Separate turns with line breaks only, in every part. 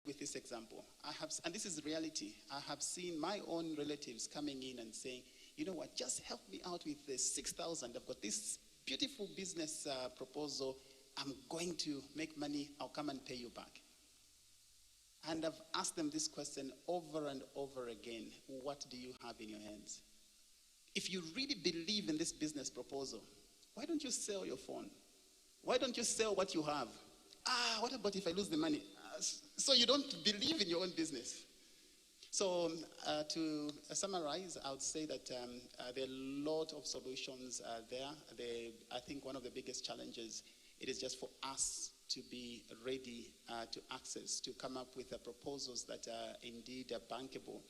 with this example. And this is reality. I have seen my own relatives coming in and saying, you know what, just help me out with the 6,000. I've got this beautiful business proposal. I'm going to make money. I'll come and pay you back. And I've asked them this question over and over again. What do you have in your hands? If you really believe in this business proposal, why don't you sell your phone? Why don't you sell what you have? What about if I lose the money? So you don't believe in your own business. So to summarize, I would say that there are a lot of solutions there. I think one of the biggest challenges, it is just for us to be ready to access, to come up with proposals that are indeed bankable,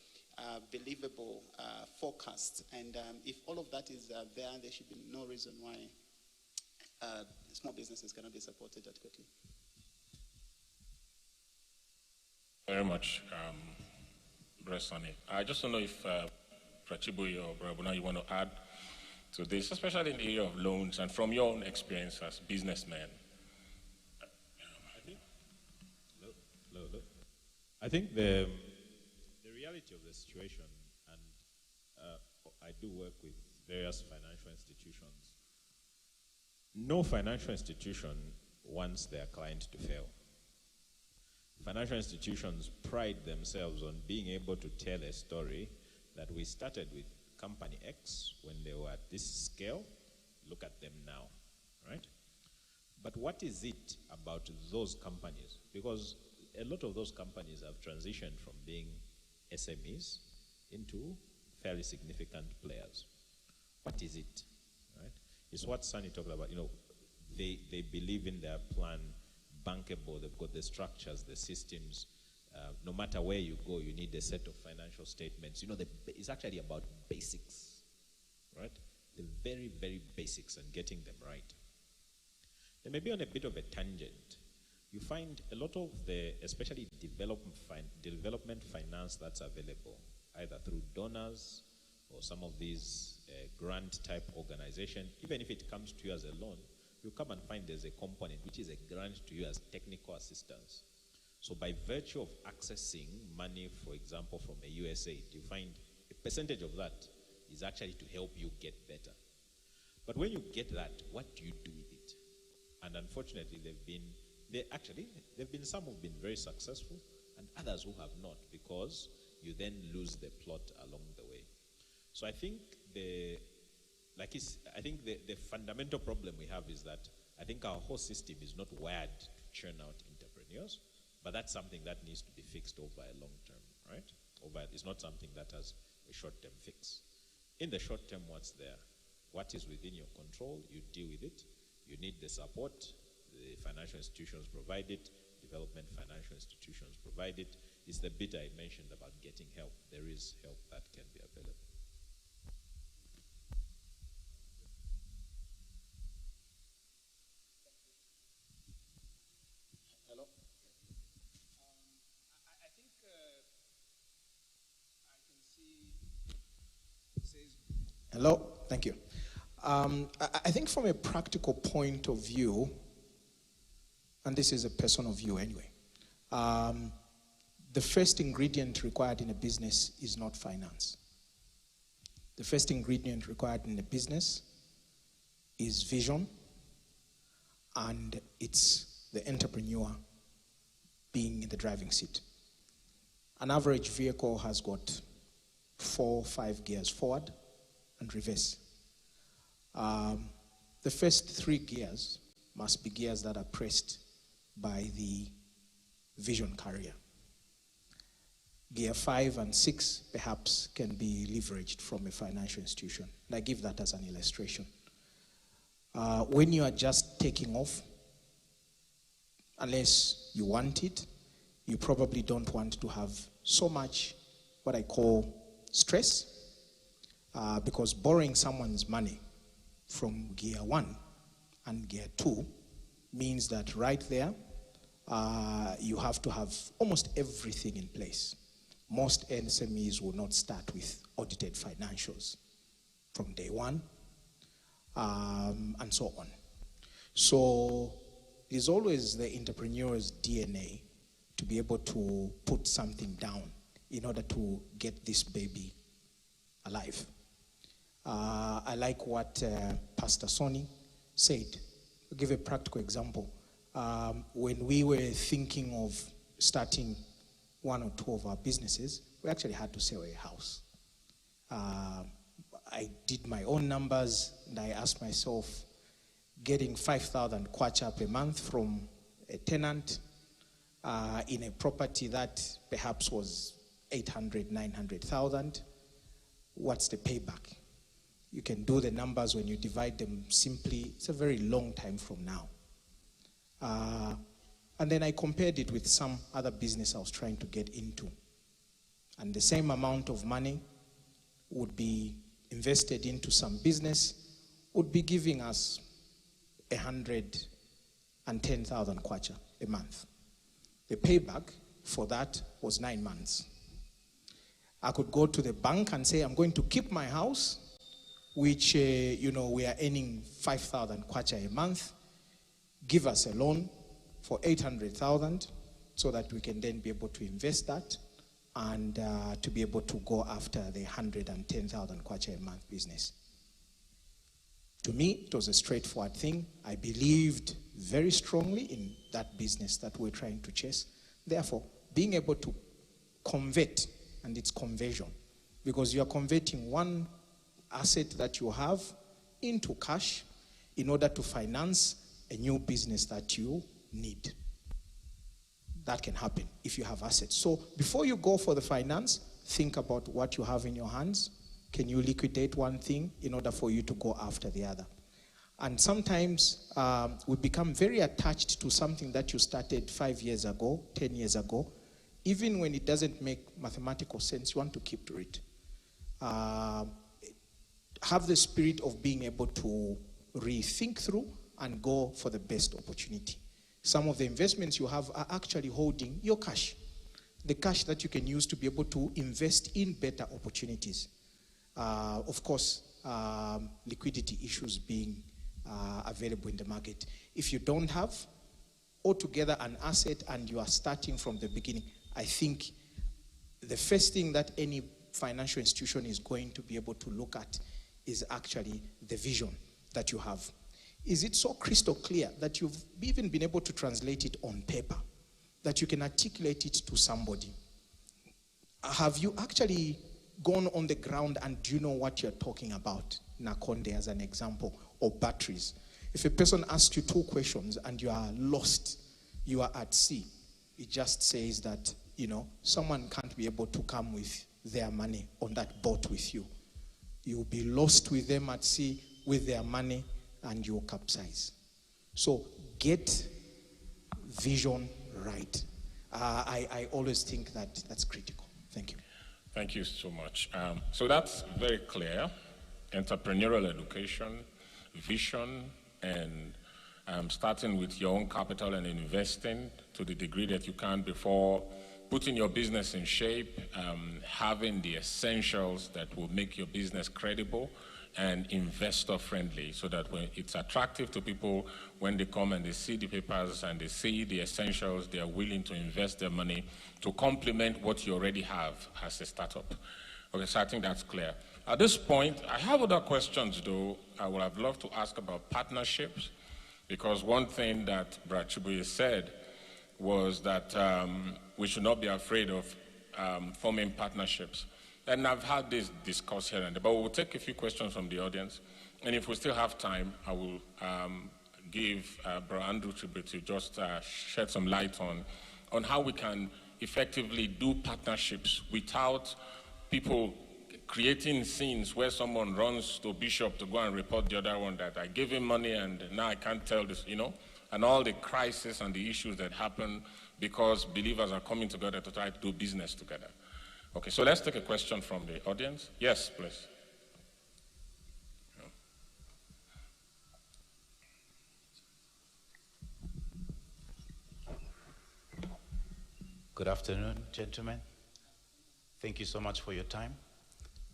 believable, forecast. And if all of that is there should be no reason why small businesses cannot be supported adequately.
Very much, Bresani. I just don't know if Prachiboye or Brabuna, you want to add to this, especially in the area of loans and from your own experience as businessmen.
I think the reality of the situation, and I do work with various financial institutions. No financial institution wants their client to fail. Financial institutions pride themselves on being able to tell a story that we started with company X when they were at this scale. Look at them now, right? But what is it about those companies? Because a lot of those companies have transitioned from being SMEs into fairly significant players. What is it, right? It's what Sunny talked about. You know, they believe in their plan, bankable. They've got the structures, the systems. No matter where you go, you need a set of financial statements. You know, it's actually about basics, right? The very, very basics and getting them right. Then maybe on a bit of a tangent, you find a lot of the, especially development finance that's available, either through donors or some of these grant type organization. Even if it comes to you as a loan, you come and find there's a component which is a grant to you as technical assistance. So by virtue of accessing money, for example, from a USAID, you find a percentage of that is actually to help you get better. But when you get that, what do you do with it? And unfortunately, there have been some who've been very successful and others who have not, because you then lose the plot along the way. So I think the fundamental problem we have is that I think our whole system is not wired to churn out entrepreneurs, but that's something that needs to be fixed over a long term, right? It's not something that has a short-term fix. In the short term, what's there? What is within your control, you deal with it. You need the support, the financial institutions provide it, development financial institutions provide it. It's the bit I mentioned about getting help. There is help that can be available.
Hello?
I think I can see it says.
Hello, thank you. I think from a practical point of view, and this is a personal view anyway, the first ingredient required in a business is not finance. The first ingredient required in a business is vision, and it's the entrepreneur being in the driving seat. An average vehicle has got 4 or 5 gears, forward and reverse. The first 3 gears must be gears that are pressed by the vision carrier. Gear 5 and 6 perhaps can be leveraged from a financial institution. And I give that as an illustration. When you are just taking off, unless you want it, you probably don't want to have so much what I call stress, because borrowing someone's money from gear 1 and gear 2 means that right there, you have to have almost everything in place. Most SMEs will not start with audited financials from day 1, and so on. So it's always the entrepreneur's DNA to be able to put something down in order to get this baby alive. I like what Pastor Sonny said. I'll give a practical example. When we were thinking of starting one or two of our businesses, we actually had to sell a house. I did my own numbers, and I asked myself, getting 5,000 kwacha per month from a tenant in a property that perhaps was 800, 900,000, what's the payback? You can do the numbers when you divide them simply. It's a very long time from now. And then I compared it with some other business I was trying to get into. And the same amount of money would be invested into some business, would be giving us 110,000 kwacha a month. The payback for that was 9 months. I could go to the bank and say, I'm going to keep my house, which, we are earning 5,000 kwacha a month. Give us a loan for 800,000 so that we can then be able to invest that and to be able to go after the 110,000 kwacha a month business. To me, it was a straightforward thing. I believed very strongly in that business that we're trying to chase. Therefore, being able to convert, and it's conversion, because you are converting one asset that you have into cash in order to finance a new business that you need. That can happen if you have assets. So before you go for the finance, think about what you have in your hands. Can you liquidate one thing in order for you to go after the other? And sometimes we become very attached to something that you started 5 years ago, 10 years ago. Even when it doesn't make mathematical sense, you want to keep to it. Have the spirit of being able to rethink through and go for the best opportunity. Some of the investments you have are actually holding your cash. The cash that you can use to be able to invest in better opportunities. Of course, liquidity issues being available in the market. If you don't have altogether an asset and you are starting from the beginning, I think the first thing that any financial institution is going to be able to look at is actually the vision that you have. Is it so crystal clear that you've even been able to translate it on paper, that you can articulate it to somebody? Have you actually gone on the ground and do you know what you're talking about? Nakonde as an example, or batteries. If a person asks you 2 questions and you are lost, you are at sea, it just says that, someone can't be able to come with their money on that boat with you. You'll be lost with them at sea with their money and you'll capsize. So get vision right. I always think that that's critical. Thank you.
Thank you so much. So that's very clear. Entrepreneurial education, vision, and starting with your own capital and investing to the degree that you can before putting your business in shape, having the essentials that will make your business credible and investor friendly, so that when it's attractive to people, when they come and they see the papers and they see the essentials, they are willing to invest their money to complement what you already have as a startup. Okay, so I think that's clear. At this point, I have other questions though. I would have loved to ask about partnerships, because one thing that Brad Chibuye said was that we should not be afraid of forming partnerships. And I've had this discussed here and there, but we'll take a few questions from the audience. And if we still have time, I will give Bro Andrew Chibuye to just shed some light on how we can effectively do partnerships without people creating scenes where someone runs to Bishop to go and report the other one that I gave him money and now I can't tell this, and all the crises and the issues that happen because believers are coming together to try to do business together. Okay, so let's take a question from the audience. Yes, please.
Good afternoon, gentlemen. Thank you so much for your time.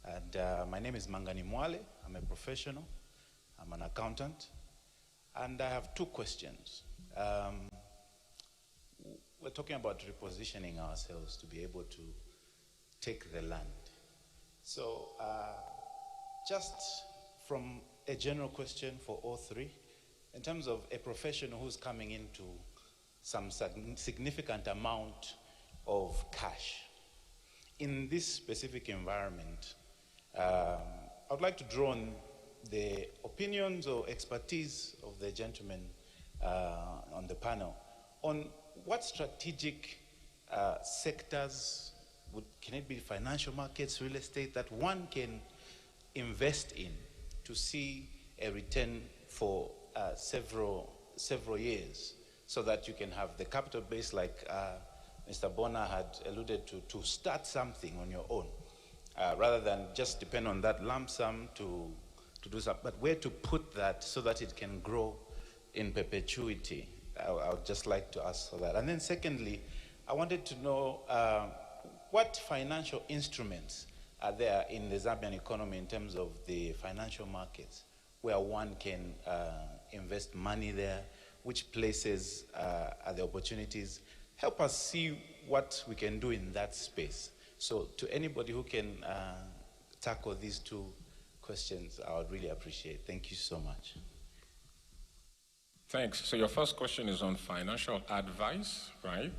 And my name is Mangani Mwale. I'm a professional. I'm an accountant. And I have 2 questions. we're talking about repositioning ourselves to be able to take the land. So just from a general question for all three, in terms of a professional who's coming into some significant amount of cash, in this specific environment, I would like to draw on the opinions or expertise of the gentlemen on the panel on what strategic sectors, can it be financial markets, real estate, that one can invest in to see a return for several years, so that you can have the capital base, like Mr. Bona had alluded to start something on your own, rather than just depend on that lump sum to do something, but where to put that so that it can grow in perpetuity. I would just like to ask for that. And then secondly, I wanted to know what financial instruments are there in the Zambian economy in terms of the financial markets where one can invest money there, which places are the opportunities. Help us see what we can do in that space. So to anybody who can tackle these two questions, I would really appreciate. Thank you so much.
Thanks. So your first question is on financial advice, right?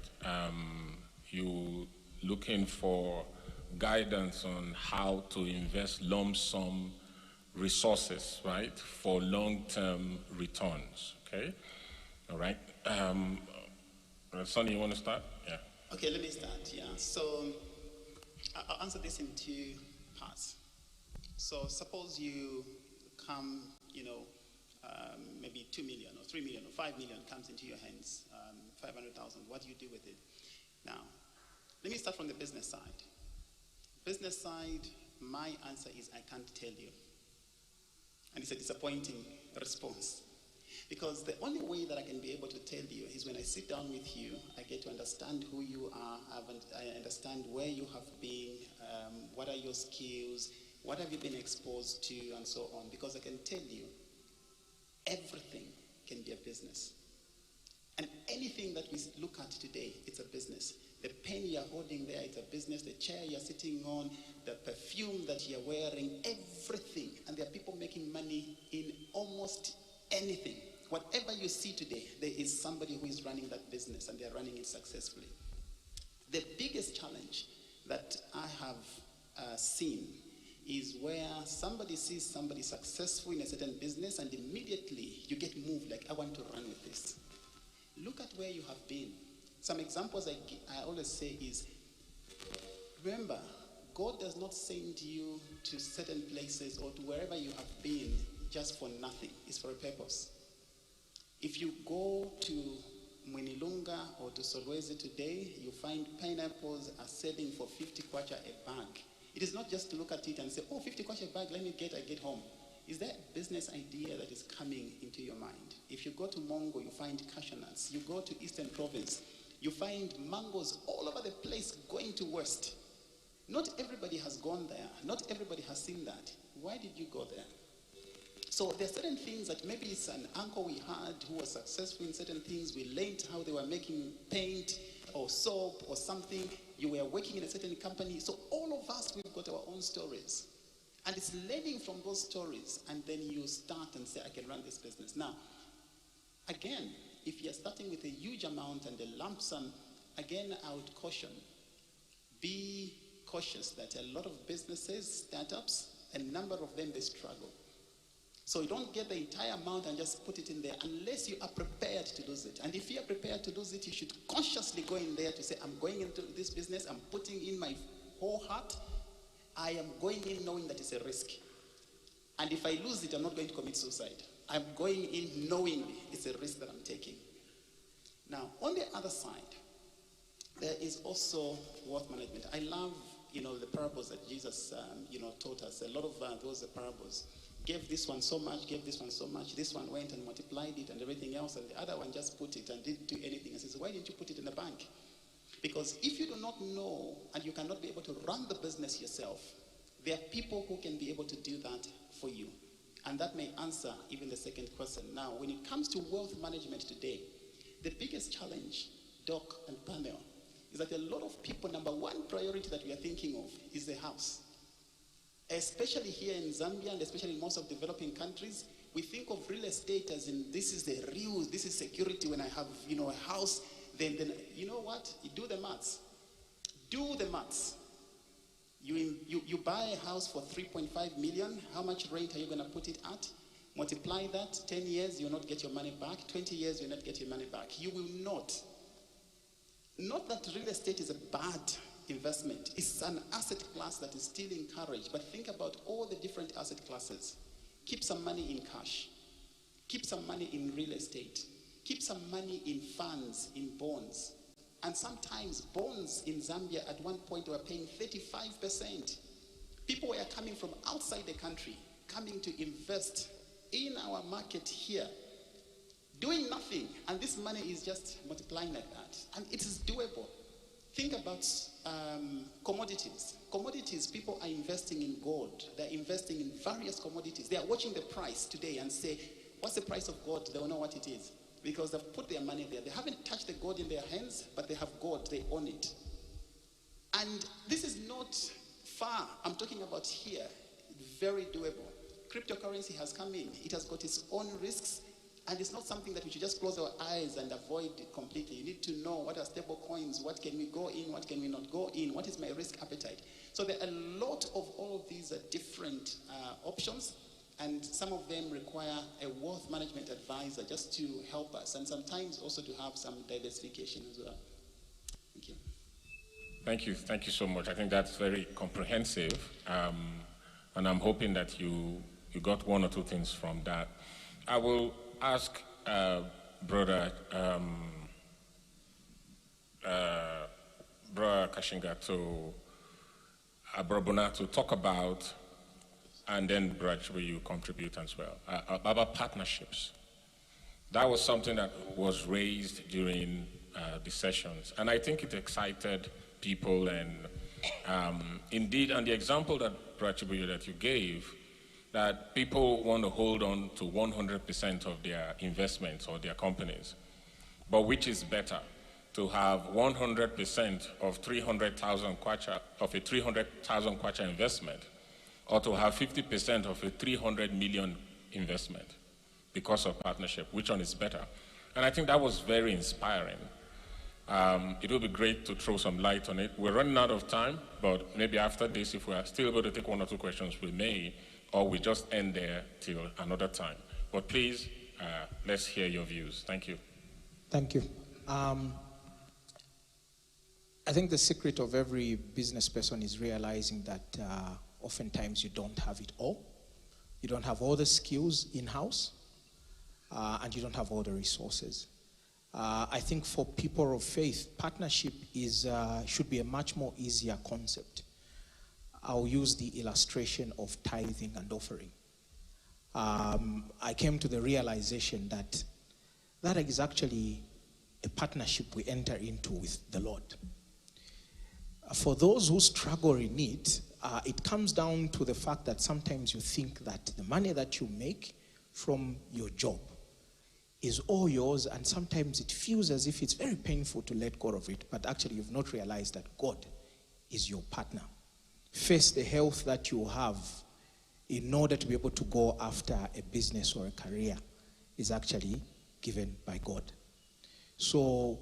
You looking for guidance on how to invest lump sum resources, right, for long-term returns, okay? All right. Sonny, you want to start? Yeah.
Okay, let me start, yeah. So I'll answer this in two parts. So suppose you come, maybe 2 million or 3 million or 5 million comes into your hands, 500,000. What do you do with it? Now, let me start from the business side. Business side, my answer is I can't tell you. And it's a disappointing response. Because the only way that I can be able to tell you is when I sit down with you, I get to understand who you are, I understand where you have been, what are your skills, what have you been exposed to, and so on. Because I can tell you, everything can be a business. And anything that we look at today, it's a business. The pen you're holding there, it's a business. The chair you're sitting on, the perfume that you're wearing, everything. And there are people making money in almost anything. Whatever you see today, there is somebody who is running that business, and they're running it successfully. The biggest challenge that I have seen is where somebody sees somebody successful in a certain business, and immediately you get moved, like, I want to run with this. Look at where you have been. Some examples I always say is, remember, God does not send you to certain places or to wherever you have been just for nothing. It's for a purpose. If you go to Mwinilunga or to Solwezi today, you find pineapples are selling for 50 kwacha a bag. It is not just to look at it and say, oh, 50 kwacha a bag, I get home. Is there a business idea that is coming into your mind? If you go to Mongo, you find cashew nuts. You go to Eastern Province, you find mangoes all over the place going to West. Not everybody has gone there. Not everybody has seen that. Why did you go there? So there are certain things that maybe it's an uncle we had who was successful in certain things. We learned how they were making paint or soap or something. You were working in a certain company. So all of us, we've got our own stories. And it's learning from those stories, and then you start and say, I can run this business. Now, again, if you're starting with a huge amount and a lump sum, again, I would caution, be cautious that a lot of businesses, startups, a number of them, they struggle. So you don't get the entire amount and just put it in there unless you are prepared to lose it. And if you are prepared to lose it, you should consciously go in there to say, I'm going into this business, I'm putting in my whole heart, I am going in knowing that it's a risk. And if I lose it, I'm not going to commit suicide. I'm going in knowing it's a risk that I'm taking. Now, on the other side, there is also wealth management. I love, the parables that Jesus, taught us. A lot of those parables. Gave this one so much, gave this one so much. This one went and multiplied it and everything else, and the other one just put it and didn't do anything. And says, why didn't you put it in the bank? Because if you do not know and you cannot be able to run the business yourself, there are people who can be able to do that for you. And that may answer even the second question. Now, when it comes to wealth management today, the biggest challenge Doc, and panel is that a lot of people, number one priority that we are thinking of is the house. Especially here in Zambia and especially in most of developing countries, we think of real estate as in this is this is security. When I have, a house, then you know what? You do the maths. Do the maths. You buy a house for 3.5 million. How much rent are you going to put it at? Multiply that, 10 years, you'll not get your money back. 20 years, you'll not get your money back. You will not. Not that real estate is a bad investment. It's an asset class that is still encouraged. But think about all the different asset classes. Keep some money in cash. Keep some money in real estate. Keep some money in funds, in bonds. And sometimes bonds in Zambia at one point were paying 35%. People were coming from outside the country, coming to invest in our market here, doing nothing, and this money is just multiplying like that. And it is doable. Think about commodities. Commodities, people are investing in gold. They're investing in various commodities. They are watching the price today and say, what's the price of gold? They will know what it is because they've put their money there. They haven't touched the gold in their hands, but they have gold. They own it. And this is not far. I'm talking about here. Very doable. Cryptocurrency has come in. It has got its own risks, and it's not something that we should just close our eyes and avoid it completely. You need to know what are stable coins, what can we go in, what can we not go in, what is my risk appetite. So there are a lot of all of these different options, and some of them require a wealth management advisor just to help us, and sometimes also to have some diversification as well. Thank you.
Thank you so much. I think that's very comprehensive, and I'm hoping that you got one or two things from that. I will ask Brother Kashinga Brabona to talk about, and then Brother Chibu, you contribute as well, about partnerships. That was something that was raised during the sessions, and I think it excited people, and indeed, and the example that Brother Chibu that you gave, that people want to hold on to 100% of their investments or their companies. But which is better, to have 100% of 300,000 kwacha, of a 300,000 kwacha investment, or to have 50% of a 300 million investment because of partnership? Which one is better? And I think that was very inspiring. It will be great to throw some light on it. We're running out of time, but maybe after this, if we are still able to take one or two questions, we may, or we just end there till another time. But please, let's hear your views. Thank you.
Thank you. I think the secret of every business person is realizing that oftentimes you don't have it all. You don't have all the skills in-house, and you don't have all the resources. I think for people of faith, partnership should be a much more easier concept. I'll use the illustration of tithing and offering. I came to the realization that that is actually a partnership we enter into with the Lord. For those who struggle in it, it comes down to the fact that sometimes you think that the money that you make from your job is all yours, and sometimes it feels as if it's very painful to let go of it, but actually you've not realized that God is your partner. First, the health that you have in order to be able to go after a business or a career is actually given by God. So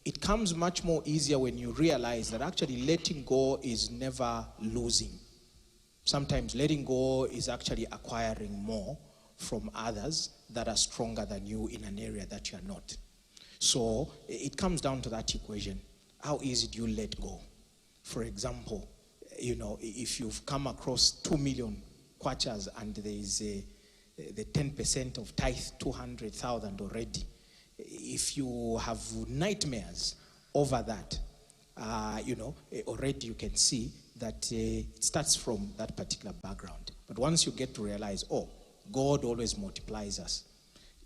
it comes much more easier when you realize that actually letting go is never losing. Sometimes letting go is actually acquiring more from others that are stronger than you in an area that you are not. So it comes down to that equation. How easy do you let go? For example, if you've come across 2 million kwachas and there is the 10% of tithe, 200,000 already, if you have nightmares over that, already you can see that it starts from that particular background. But once you get to realize, God always multiplies us,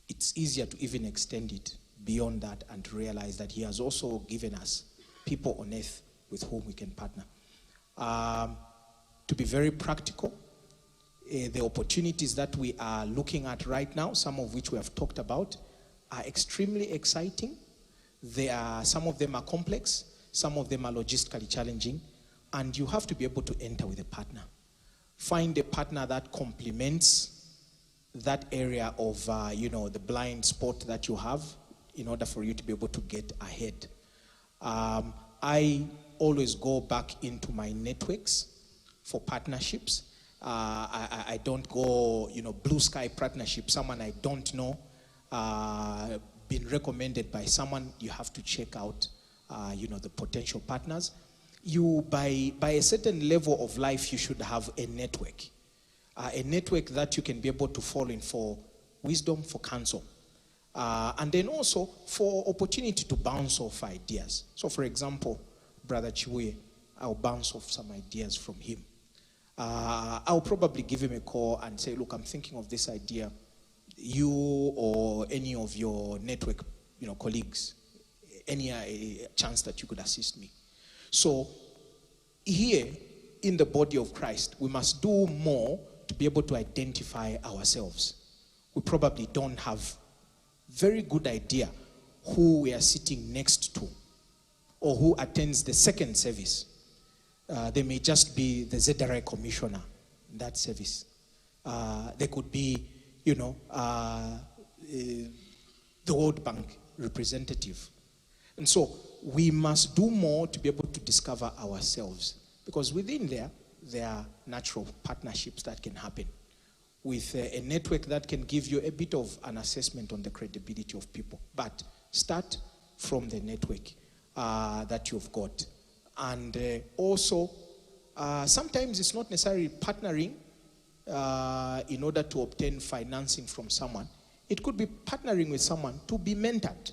it's easier to even extend it beyond that and to realize that he has also given us people on earth with whom we can partner. To be very practical, the opportunities that we are looking at right now, some of which we have talked about, are extremely exciting Some of them are complex, some of them are logistically challenging, and you have to be able to enter with a partner. Find a partner that complements that area of, the blind spot that you have in order for you to be able to get ahead. I always go back into my networks for partnerships. I don't go, blue sky partnership, someone I don't know, been recommended by someone. You have to check out, the potential partners. By a certain level of life, you should have a network that you can be able to fall in for wisdom, for counsel, and then also for opportunity to bounce off ideas. So, for example, Brother Chibuye, I'll bounce off some ideas from him. I'll probably give him a call and say, look, I'm thinking of this idea. You or any of your network, colleagues, any chance that you could assist me. So here in the body of Christ, we must do more to be able to identify ourselves. We probably don't have very good idea who we are sitting next to or who attends the second service. They may just be the ZRI commissioner in that service. They could be, the World Bank representative. And so we must do more to be able to discover ourselves. Because within there are natural partnerships that can happen with a network that can give you a bit of an assessment on the credibility of people. But start from the network that you've got. And also, sometimes it's not necessarily partnering in order to obtain financing from someone. It could be partnering with someone to be mentored.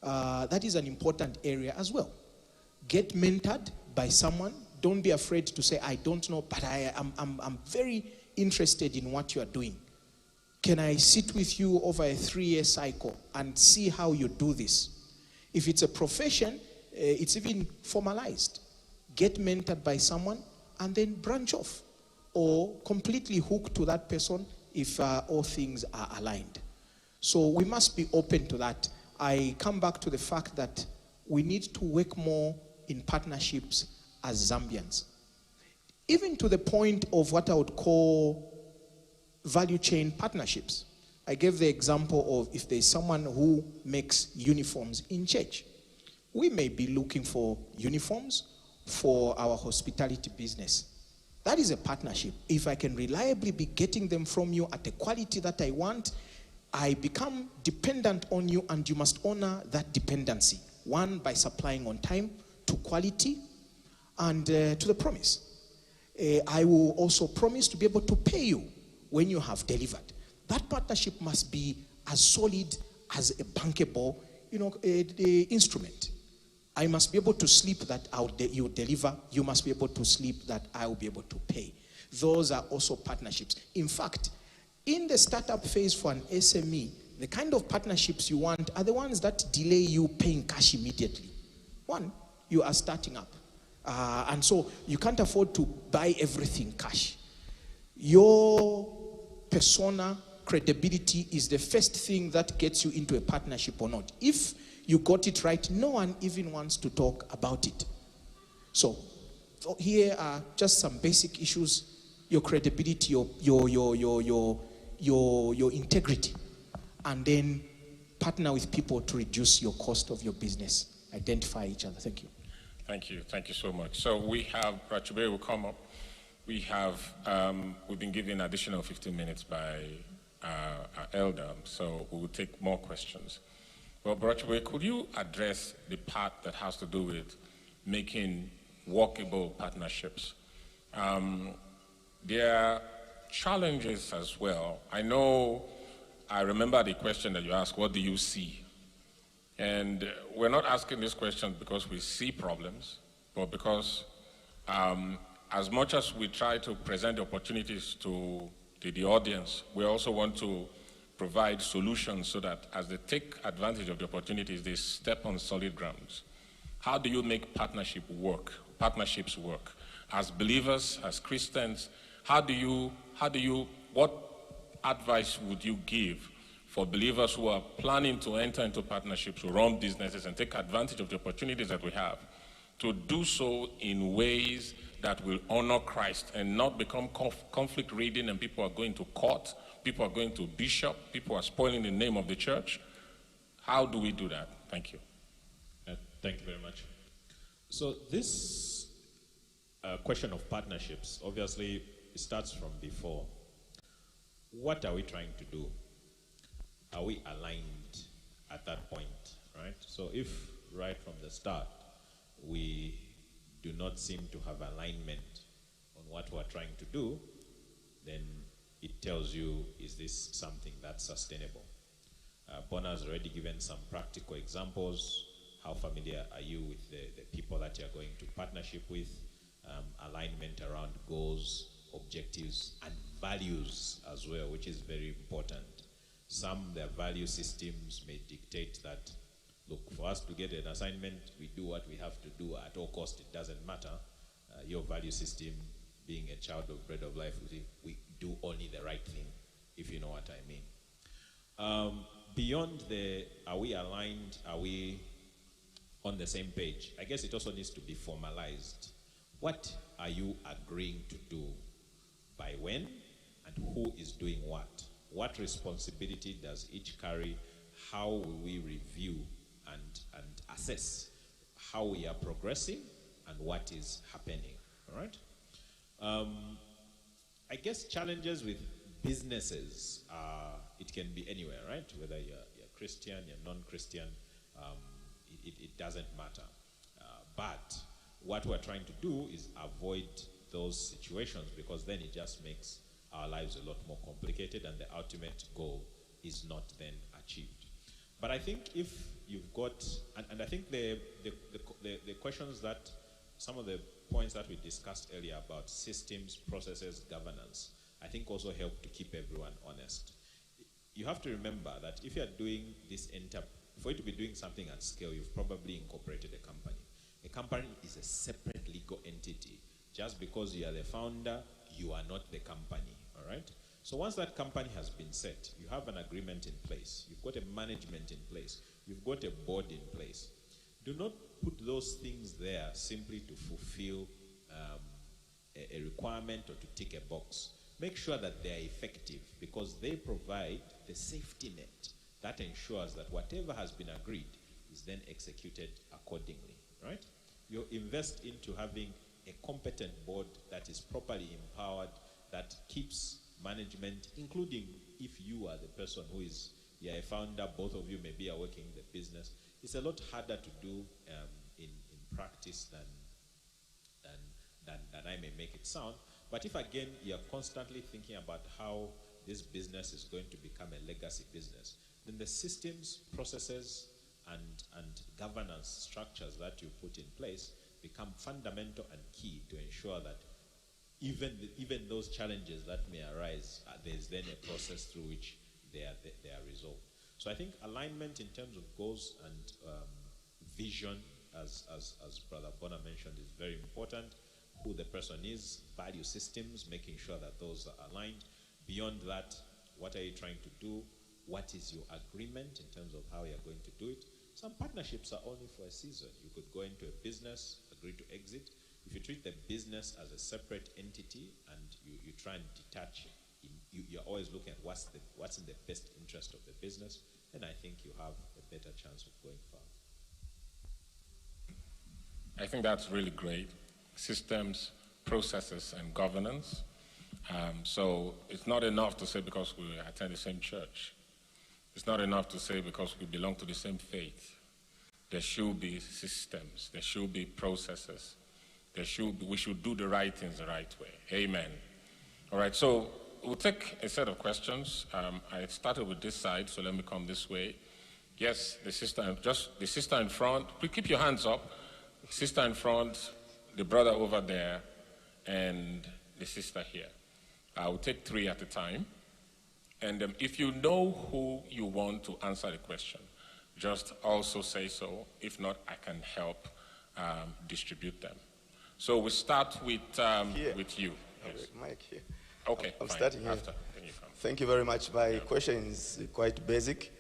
That is an important area as well. Get mentored by someone. Don't be afraid to say, I don't know, but I'm very interested in what you are doing. Can I sit with you over a 3-year cycle and see how you do this? If it's a profession, it's even formalized. Get mentored by someone and then branch off. Or completely hook to that person if all things are aligned. So we must be open to that. I come back to the fact that we need to work more in partnerships as Zambians. Even to the point of what I would call value chain partnerships. I gave the example of if there's someone who makes uniforms in church. We may be looking for uniforms for our hospitality business. That is a partnership. If I can reliably be getting them from you at the quality that I want, I become dependent on you, and you must honor that dependency. One, by supplying on time, to quality, and to the promise. I will also promise to be able to pay you when you have delivered. That partnership must be as solid as a bankable, instrument. I must be able to sleep that you deliver. You must be able to sleep that I will be able to pay. Those are also partnerships. In fact, in the startup phase for an SME, the kind of partnerships you want are the ones that delay you paying cash immediately. One, you are starting up. And so you can't afford to buy everything cash. Your persona, credibility is the first thing that gets you into a partnership or not. If you got it right, no one even wants to talk about it. So here are just some basic issues: your credibility, your integrity, and then partner with people to reduce your cost of your business. Identify each other. Thank you.
Thank you so much. So we have Chibuye will come up. We've been given additional 15 minutes by our elder, so we will take more questions. Well, Chibuye, could you address the part that has to do with making workable partnerships? There are challenges as well. I remember the question that you asked, what do you see? And we're not asking this question because we see problems, but because as much as we try to present opportunities to the audience, we also want to provide solutions so that as they take advantage of the opportunities, they step on solid grounds. How do you make partnerships work? As believers, as Christians, what advice would you give for believers who are planning to enter into partnerships, to run businesses and take advantage of the opportunities that we have, to do so in ways that will honor Christ and not become conflict reading, and people are going to court, people are going to bishop, people are spoiling the name of the church. How do we do that? Thank you.
Thank you very much. So this question of partnerships, obviously, it starts from before. What are we trying to do? Are we aligned at that point, right? So if right from the start, we do not seem to have alignment on what we're trying to do, then it tells you, is this something that's sustainable? Bona has already given some practical examples. How familiar are you with the people that you're going to partnership with? Alignment around goals, objectives, and values as well, which is very important. Their value systems may dictate that, look, for us to get an assignment, we do what we have to do at all cost. It doesn't matter. Your value system, being a child of bread of life, we do only the right thing, if you know what I mean. Beyond are we aligned? Are we on the same page? I guess it also needs to be formalized. What are you agreeing to do? By when? And who is doing what? What responsibility does each carry? How will we review and assess how we are progressing and what is happening? All right? I guess challenges with businesses, it can be anywhere, right? Whether you're Christian, you're non-Christian, it doesn't matter. But what we're trying to do is avoid those situations, because then it just makes our lives a lot more complicated and the ultimate goal is not then achieved. But I think if you've got, and I think the questions that, some of the points that we discussed earlier about systems, processes, governance, I think also help to keep everyone honest. You have to remember that if you're doing this for you to be doing something at scale, you've probably incorporated a company. A company is a separate legal entity. Just because you are the founder, you are not the company, all right? So once that company has been set, you have an agreement in place, you've got a management in place, you've got a board in place. Do not put those things there simply to fulfill a requirement or to tick a box. Make sure that they are effective, because they provide the safety net that ensures that whatever has been agreed is then executed accordingly, right? You invest into having a competent board that is properly empowered, that keeps management, including if you are the person who is, you're a founder, both of you maybe are working in the business. It's a lot harder to do in practice than I may make it sound. But if again you're constantly thinking about how this business is going to become a legacy business, then the systems, processes, and governance structures that you put in place become fundamental and key to ensure that even those challenges that may arise, there's then a process through which they are resolved. So I think alignment in terms of goals and vision, as Brother Bona mentioned, is very important. Who the person is, value systems, making sure that those are aligned. Beyond that, what are you trying to do? What is your agreement in terms of how you're going to do it? Some partnerships are only for a season. You could go into a business, agree to exit. If you treat the business as a separate entity and you try and detach it, you're always looking at what's in the best interest of the business, then I think you have a better chance of going far.
I think that's really great. Systems, processes, and governance. So it's not enough to say because we attend the same church. It's not enough to say because we belong to the same faith. There should be systems. There should be processes. We should do the right things the right way. Amen. All right, so we'll take a set of questions. I started with this side, so let me come this way. Yes, the sister in front. Please keep your hands up. Sister in front, the brother over there, and the sister here. I will take 3 at a time. And if you know who you want to answer the question, just also say so. If not, I can help distribute them. So we start with you.
Yes. Mike here.
Okay,
I'm
fine.
starting here.
After, then you come.
Thank you very much. My question is quite basic.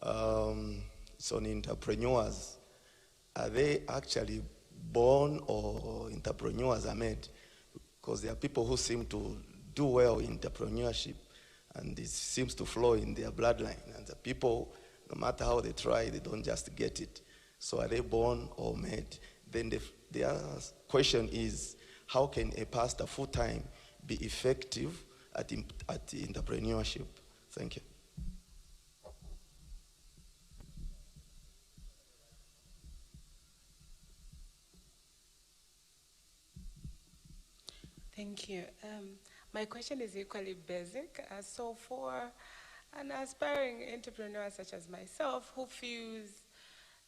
It's on entrepreneurs. Are they actually born or entrepreneurs are made? Because there are people who seem to do well in entrepreneurship and it seems to flow in their bloodline. And the people, no matter how they try, they don't just get it. So are they born or made? Then the other question is, how can a pastor full-time be effective at entrepreneurship? Thank you.
Thank you. My question is equally basic. So for an aspiring entrepreneur such as myself who feels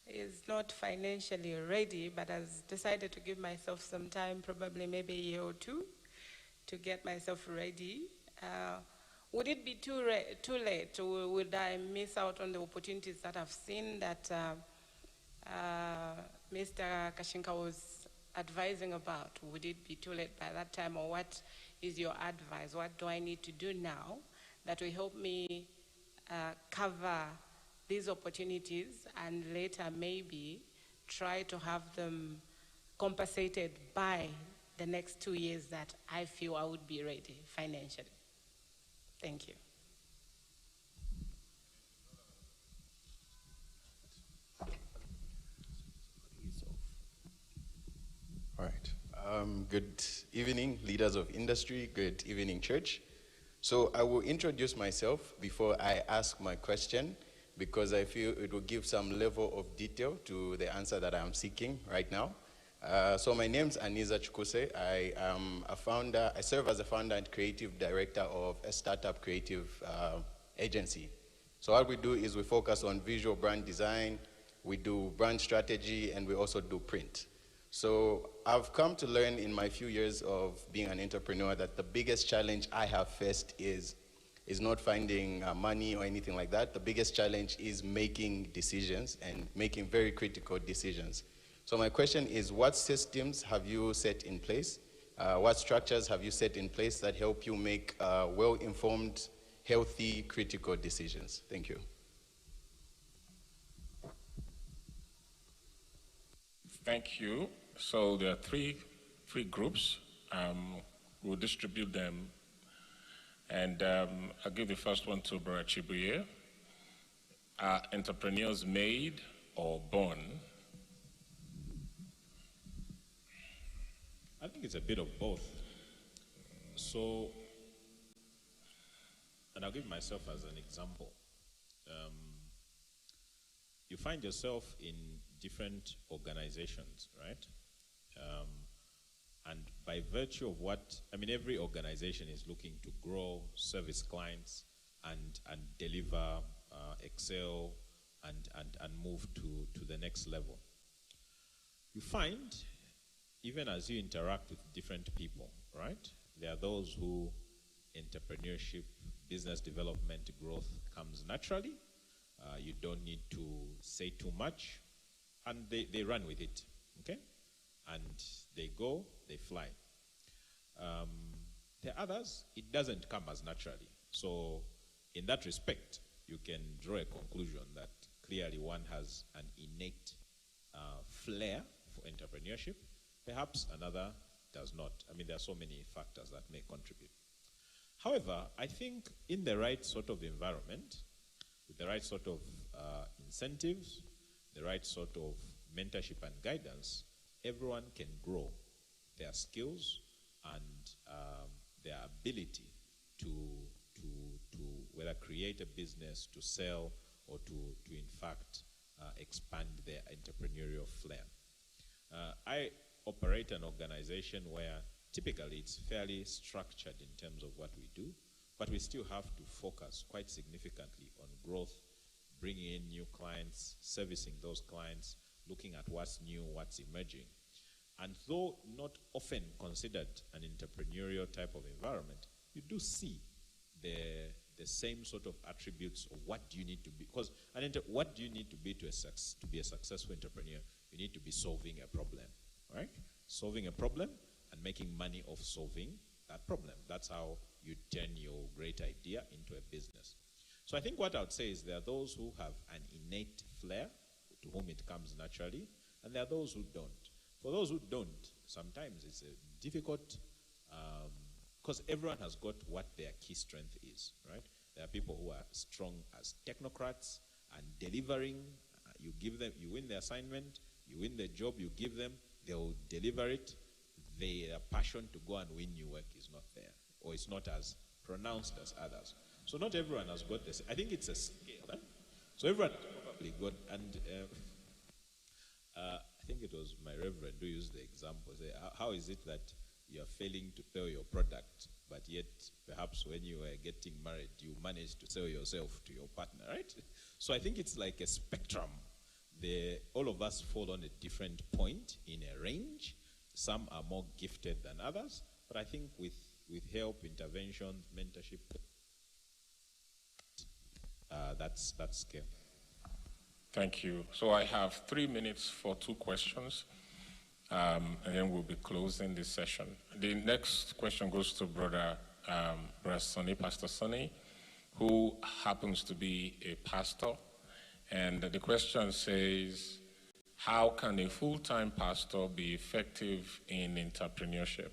is not financially ready but has decided to give myself some time, probably maybe a year or two, to get myself ready, would it be too late, or would I miss out on the opportunities that I've seen that Mr. Kashinka was advising about? Would it be too late by that time, or what is your advice? What do I need to do now that will help me cover these opportunities and later maybe try to have them compensated by the next 2 years that I feel I would be ready financially? Thank you.
All right. Good evening, leaders of industry. Good evening, church. So I will introduce myself before I ask my question, because I feel it will give some level of detail to the answer that I'm seeking right now. So my name's Aniza Chukuse. I am a founder. I serve as a founder and creative director of a startup creative agency. So what we do is we focus on visual brand design, we do brand strategy, and we also do print. So I've come to learn in my few years of being an entrepreneur that the biggest challenge I have faced is not finding money or anything like that. The biggest challenge is making decisions and making very critical decisions. So my question is, what systems have you set in place? What structures have you set in place that help you make well-informed, healthy, critical decisions? Thank you.
Thank you. So there are three groups. We'll distribute them. And I'll give the first one to Brother Chibuye. Are entrepreneurs made or born?
I think it's a bit of both. So, and I'll give myself as an example. You find yourself in different organizations, right? And by virtue of every organization is looking to grow, service clients, and deliver, excel, and move to the next level. You find, even as you interact with different people, right? There are those who entrepreneurship, business development, growth comes naturally. You don't need to say too much, and they run with it, okay? And they go, they fly. The others, it doesn't come as naturally. So in that respect, you can draw a conclusion that clearly one has an innate flair for entrepreneurship. Perhaps another does not. I mean, there are so many factors that may contribute. However, I think in the right sort of environment, with the right sort of incentives, the right sort of mentorship and guidance, everyone can grow their skills and their ability to whether create a business, to sell, or to in fact expand their entrepreneurial flair. I operate an organization where typically it's fairly structured in terms of what we do, but we still have to focus quite significantly on growth, bringing in new clients, servicing those clients, looking at what's new, what's emerging. And though not often considered an entrepreneurial type of environment, you do see the same sort of attributes of what do you need to be. Because what do you need to be to be a successful entrepreneur? You need to be solving a problem, right? Solving a problem and making money off solving that problem. That's how you turn your great idea into a business. So I think what I would say is there are those who have an innate flair, to whom it comes naturally, and there are those who don't. For those who don't, sometimes it's difficult, because everyone has got what their key strength is, right? There are people who are strong as technocrats and delivering. You give them, you win the assignment, you win the job, you give them, they'll deliver it. Their passion to go and win new work is not there, or it's not as pronounced as others. So not everyone has got this. I think it's a scale. Right? So everyone has probably got, and I think it was my reverend who used the example. Say, how is it that you are failing to sell your product, but yet perhaps when you were getting married, you managed to sell yourself to your partner, right? So I think it's like a spectrum. All of us fall on a different point in a range. Some are more gifted than others, but I think with help, intervention, mentorship, that's scale.
Thank you. So I have 3 minutes for 2 questions, and then we'll be closing this session. The next question goes to Brother Sonny, Pastor Sonny, who happens to be a pastor. And the question says, how can a full-time pastor be effective in entrepreneurship?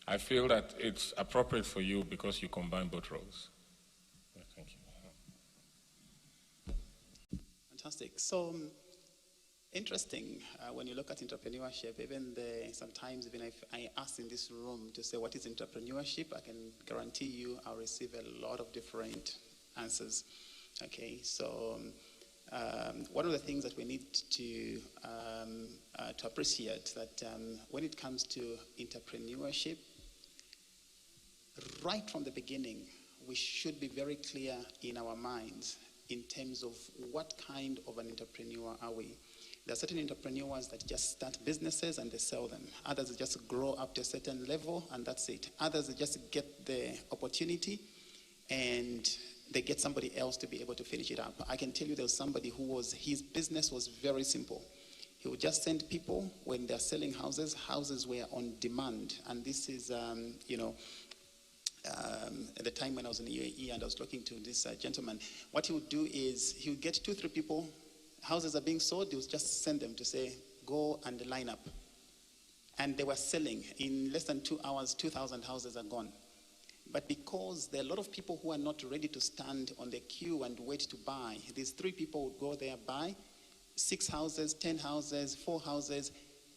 I feel that it's appropriate for you because you combine both roles. Thank you.
Fantastic. So interesting when you look at entrepreneurship. Sometimes even if I ask in this room to say what is entrepreneurship, I can guarantee you I'll receive a lot of different answers. Okay, so one of the things that we need to appreciate that when it comes to entrepreneurship, right from the beginning, we should be very clear in our minds in terms of what kind of an entrepreneur are we. There are certain entrepreneurs that just start businesses and they sell them. Others just grow up to a certain level and that's it. Others just get the opportunity and they get somebody else to be able to finish it up. I can tell you there was somebody his business was very simple. He would just send people when they're selling houses. Houses were on demand. And this is, at the time when I was in the UAE and I was talking to this gentleman, what he would do is he would get 2-3 people, houses are being sold, he would just send them to say, go and line up. And they were selling. In less than 2 hours, 2,000 houses are gone. But because there are a lot of people who are not ready to stand on the queue and wait to buy, these 3 people would go there, buy 6 houses, 10 houses, 4 houses,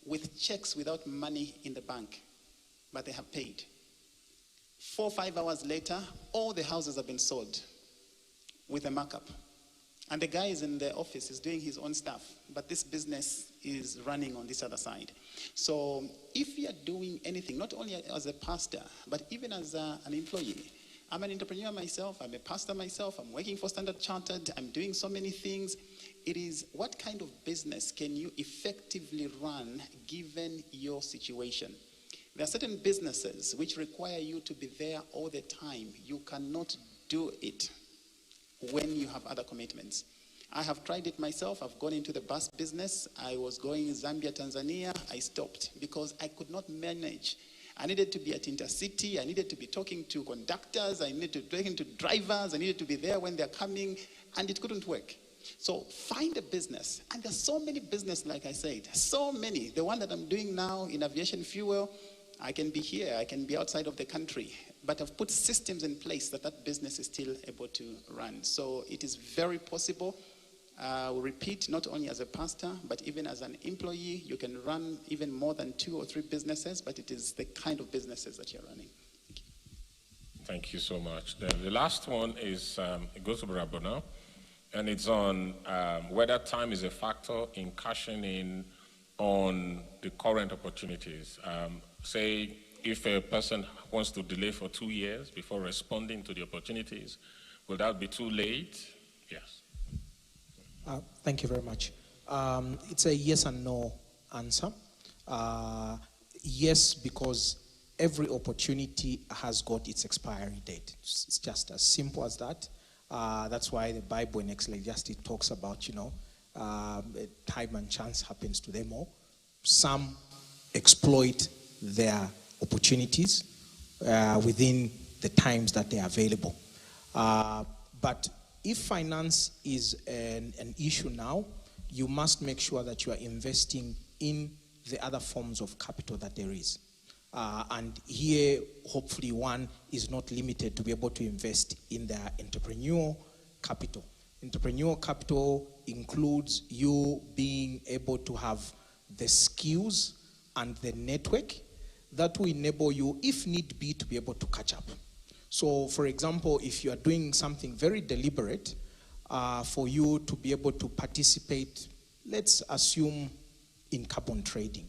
with checks without money in the bank. But they have paid. 4 or 5 hours later, all the houses have been sold with a markup. And the guy is in the office, is doing his own stuff, but this business is running on this other side. So if you are doing anything, not only as a pastor, but even as an employee, I'm an entrepreneur myself, I'm a pastor myself, I'm working for Standard Chartered, I'm doing so many things. It is what kind of business can you effectively run given your situation? There are certain businesses which require you to be there all the time. You cannot do it when you have other commitments. I have tried it myself. I've gone into the bus business. I was going Zambia, Tanzania. I stopped because I could not manage. I needed to be at Intercity. I needed to be talking to conductors. I needed to be talking to drivers. I needed to be there when they're coming, and it couldn't work. So find a business. And there's so many businesses, like I said, so many. The one that I'm doing now in aviation fuel, I can be here, I can be outside of the country, but I've put systems in place that business is still able to run. So it is very possible. We'll repeat, not only as a pastor, but even as an employee, you can run even more than 2 or 3 businesses, but it is the kind of businesses that you're running. Thank you.
Thank you so much. The last one is, it goes to Brother Bona, and it's on whether time is a factor in cashing in on the current opportunities. Say, if a person wants to delay for 2 years before responding to the opportunities, will that be too late? Yes.
Thank you very much. It's a yes and no answer. Yes, because every opportunity has got its expiry date. It's just as simple as that. That's why the Bible in Ecclesiastes talks about, time and chance happens to them all. Some exploit their opportunities, within the times that they are available. But if finance is an issue now, you must make sure that you are investing in the other forms of capital that there is. And here, hopefully, one is not limited to be able to invest in their entrepreneurial capital. Entrepreneurial capital includes you being able to have the skills and the network that will enable you, if need be, to be able to catch up. So, for example, if you are doing something very deliberate, for you to be able to participate, let's assume, in carbon trading,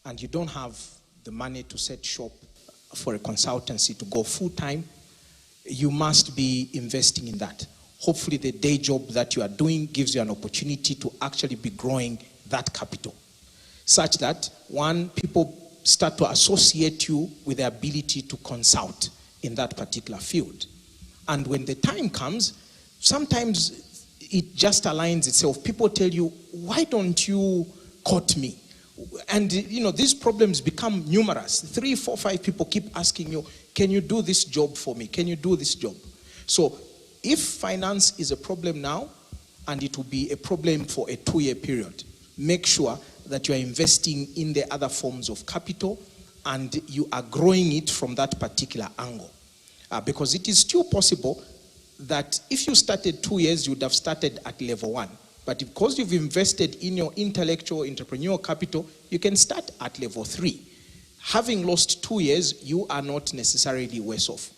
and you don't have the money to set shop for a consultancy to go full-time, you must be investing in that. Hopefully the day job that you are doing gives you an opportunity to actually be growing that capital, such that, one, people start to associate you with the ability to consult in that particular field. And when the time comes, sometimes it just aligns itself. People tell you, why don't you quote me? And these problems become numerous. 3, 4, 5 people keep asking you, can you do this job for me? Can you do this job? So if finance is a problem now, and it will be a problem for a 2-year period, make sure that you are investing in the other forms of capital and you are growing it from that particular angle. Because it is still possible that if you started 2 years, you would have started at level 1. But because you've invested in your intellectual entrepreneurial capital, you can start at level 3. Having lost 2 years, you are not necessarily worse off.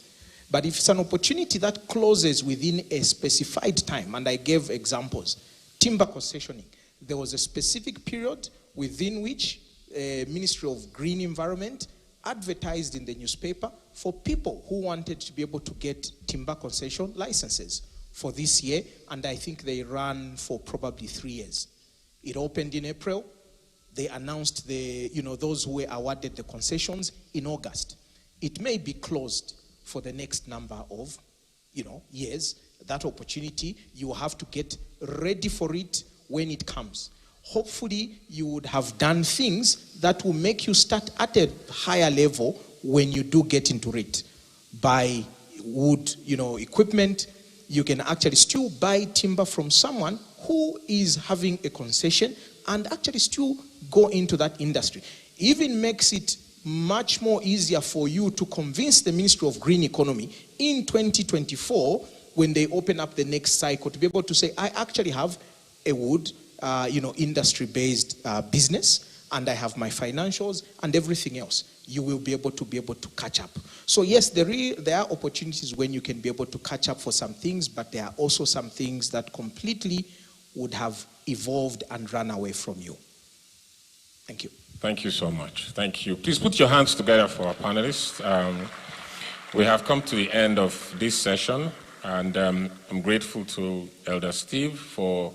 But if it's an opportunity that closes within a specified time, and I gave examples, timber concessioning, there was a specific period within which Ministry of Green Environment advertised in the newspaper for people who wanted to be able to get timber concession licenses for this year, and I think they ran for probably 3 years. It opened in April. They announced those who were awarded the concessions in August. It may be closed for the next number of years. That opportunity, you have to get ready for it when it comes. Hopefully, you would have done things that will make you start at a higher level when you do get into it. Buy wood, equipment. You can actually still buy timber from someone who is having a concession and actually still go into that industry. Even makes it much more easier for you to convince the Ministry of Green Economy in 2024, when they open up the next cycle, to be able to say, I actually have a wood, industry-based business, and I have my financials and everything else. You will be able to catch up. So yes, there are opportunities when you can be able to catch up for some things, but there are also some things that completely would have evolved and run away from you. Thank you.
Thank you so much. Thank you. Please put your hands together for our panelists. We have come to the end of this session, and I'm grateful to Elder Steve for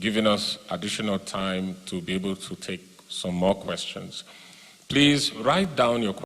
giving us additional time to be able to take some more questions. Please write down your questions.